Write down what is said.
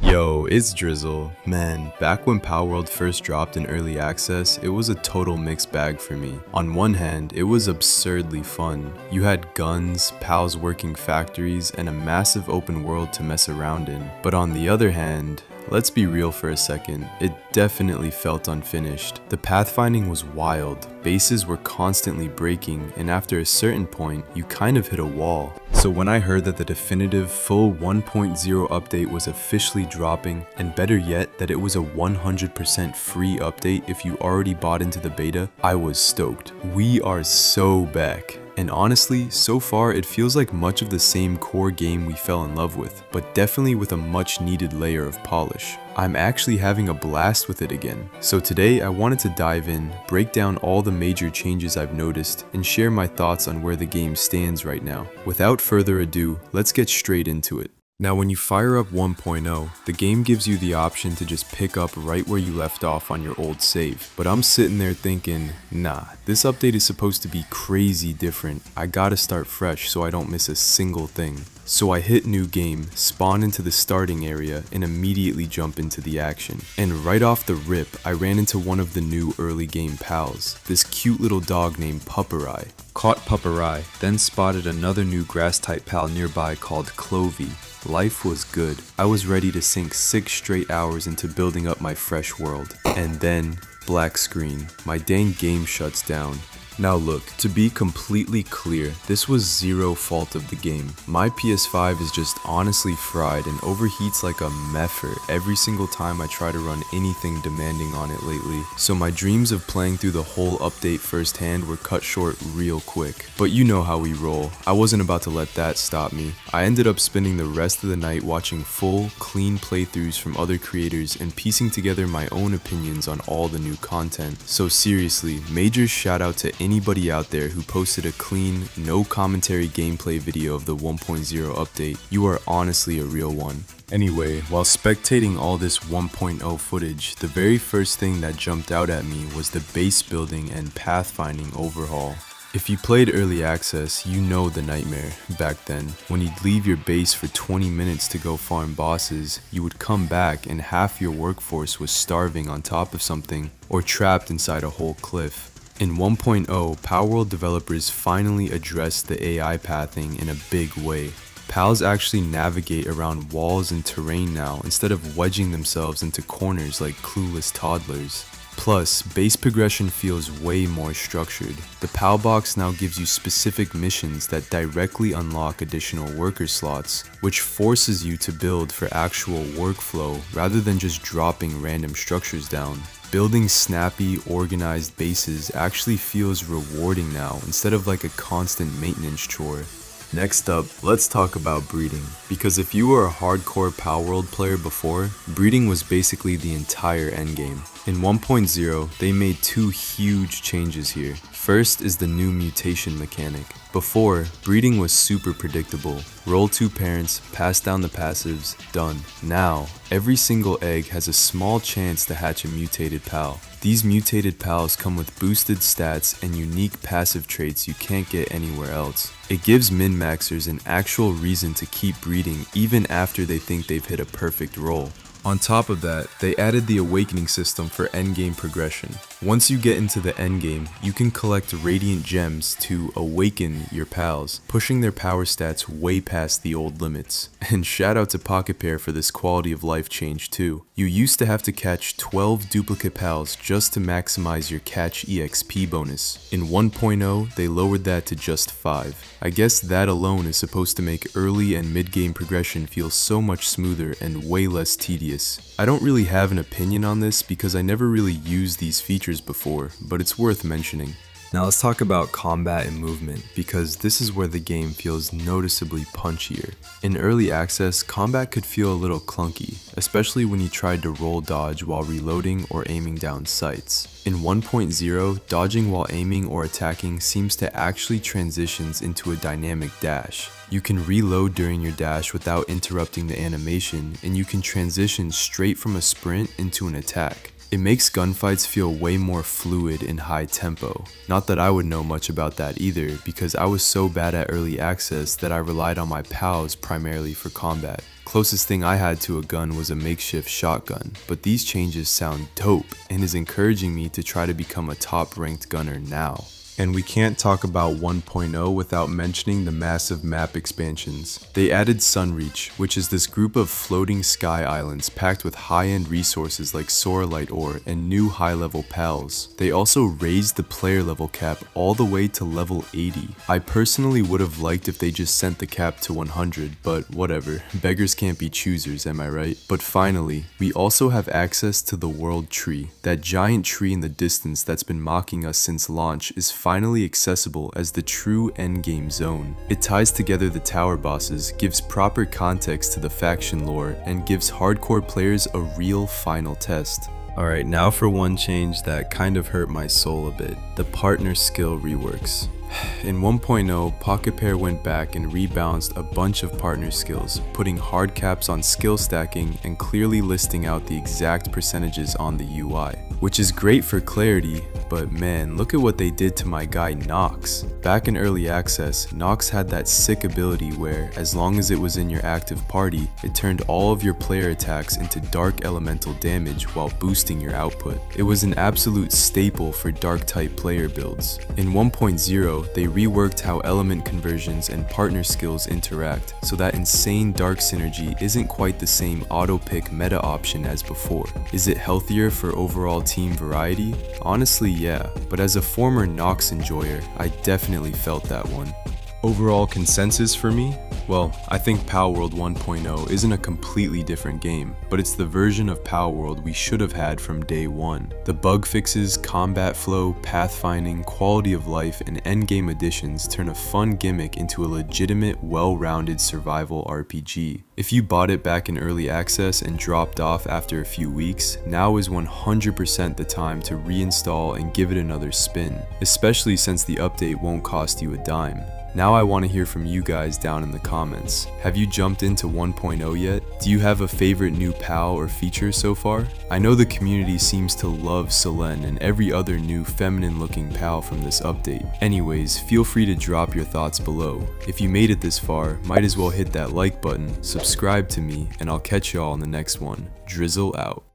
Yo, it's Drizzle. Man, back when Palworld first dropped in early access, it was a total mixed bag for me. On one hand, it was absurdly fun. You had guns, pals working factories, and a massive open world to mess around in. But on the other hand, let's be real for a second, it definitely felt unfinished. The pathfinding was wild, bases were constantly breaking, and after a certain point, you kind of hit a wall. So when I heard that the definitive full 1.0 update was officially dropping, and better yet, that it was a 100% free update if you already bought into the beta, I was stoked. We are so back. And honestly, so far it feels like much of the same core game we fell in love with, but definitely with a much needed layer of polish. I'm actually having a blast with it again. So today I wanted to dive in, break down all the major changes I've noticed, and share my thoughts on where the game stands right now. Without further ado, let's get straight into it. Now when you fire up 1.0, the game gives you the option to just pick up right where you left off on your old save. But I'm sitting there thinking, nah, this update is supposed to be crazy different. I gotta start fresh so I don't miss a single thing. So I hit new game, spawn into the starting area, and immediately jump into the action. And right off the rip, I ran into one of the new early game pals, this cute little dog named Pupperai. Caught Pupperai, then spotted another new grass type pal nearby called Clovey. Life was good. I was ready to sink 6 straight hours into building up my fresh world. And then, black screen. My dang game shuts down. Now look, to be completely clear, this was zero fault of the game. My PS5 is just honestly fried and overheats like a meffer every single time I try to run anything demanding on it lately. So my dreams of playing through the whole update firsthand were cut short real quick. But you know how we roll. I wasn't about to let that stop me. I ended up spending the rest of the night watching full, clean playthroughs from other creators and piecing together my own opinions on all the new content. So seriously, major shout out to anybody out there who posted a clean, no commentary gameplay video of the 1.0 update. You are honestly a real one. Anyway, while spectating all this 1.0 footage, the very first thing that jumped out at me was the base building and pathfinding overhaul. If you played early access, you know the nightmare back then. When you'd leave your base for 20 minutes to go farm bosses, you would come back and half your workforce was starving on top of something or trapped inside a whole cliff. In 1.0, Palworld developers finally addressed the AI pathing in a big way. Pals actually navigate around walls and terrain now instead of wedging themselves into corners like clueless toddlers. Plus, base progression feels way more structured. The PAL box now gives you specific missions that directly unlock additional worker slots, which forces you to build for actual workflow rather than just dropping random structures down. Building snappy, organized bases actually feels rewarding now instead of like a constant maintenance chore. Next up, let's talk about breeding. Because if you were a hardcore Palworld player before, breeding was basically the entire endgame. In 1.0, they made 2 huge changes here. First is the new mutation mechanic. Before, breeding was super predictable. Roll 2 parents, pass down the passives, done. Now, every single egg has a small chance to hatch a mutated pal. These mutated pals come with boosted stats and unique passive traits you can't get anywhere else. It gives min-maxers an actual reason to keep breeding even after they think they've hit a perfect roll. On top of that, they added the awakening system for endgame progression. Once you get into the endgame, you can collect radiant gems to awaken your pals, pushing their power stats way past the old limits. And shout out to Pocket Pair for this quality of life change too. You used to have to catch 12 duplicate pals just to maximize your catch EXP bonus. In 1.0, they lowered that to just 5. I guess that alone is supposed to make early and mid-game progression feel so much smoother and way less tedious. I don't really have an opinion on this because I never really used these features before, but it's worth mentioning. Now let's talk about combat and movement, because this is where the game feels noticeably punchier. In early access, combat could feel a little clunky, especially when you tried to roll dodge while reloading or aiming down sights. In 1.0, dodging while aiming or attacking seems to actually transitions into a dynamic dash. You can reload during your dash without interrupting the animation, and you can transition straight from a sprint into an attack. It makes gunfights feel way more fluid and high tempo. Not that I would know much about that either, because I was so bad at early access that I relied on my pals primarily for combat. Closest thing I had to a gun was a makeshift shotgun, but these changes sound dope and is encouraging me to try to become a top ranked gunner now. And we can't talk about 1.0 without mentioning the massive map expansions. They added Sunreach, which is this group of floating sky islands packed with high-end resources like Sorelite ore and new high-level pals. They also raised the player level cap all the way to level 80. I personally would have liked if they just sent the cap to 100, but whatever, beggars can't be choosers, am I right? But finally, we also have access to the world tree. That giant tree in the distance that's been mocking us since launch is finally accessible as the true endgame zone. It ties together the tower bosses, gives proper context to the faction lore, and gives hardcore players a real final test. Alright, now for one change that kind of hurt my soul a bit, the partner skill reworks. In 1.0, Pocket Pair went back and rebalanced a bunch of partner skills, putting hard caps on skill stacking and clearly listing out the exact percentages on the UI. Which is great for clarity, but man, look at what they did to my guy Nox. Back in early access, Nox had that sick ability where, as long as it was in your active party, it turned all of your player attacks into dark elemental damage while boosting your output. It was an absolute staple for dark type player builds. In 1.0, they reworked how element conversions and partner skills interact, so that insane dark synergy isn't quite the same auto-pick meta option as before. Is it healthier for overall team variety? Honestly, yeah, but as a former Nox enjoyer, I definitely felt that one. Overall consensus for me? Well, I think Palworld 1.0 isn't a completely different game, but it's the version of Palworld we should have had from day one. The bug fixes, combat flow, pathfinding, quality of life, and endgame additions turn a fun gimmick into a legitimate, well-rounded survival RPG. If you bought it back in early access and dropped off after a few weeks, now is 100% the time to reinstall and give it another spin, especially since the update won't cost you a dime. Now I want to hear from you guys down in the comments. Have you jumped into 1.0 yet? Do you have a favorite new PAL or feature so far? I know the community seems to love Selene and every other new feminine looking PAL from this update. Anyways, feel free to drop your thoughts below. If you made it this far, might as well hit that like button, subscribe to me, and I'll catch y'all in the next one. Drizzle out.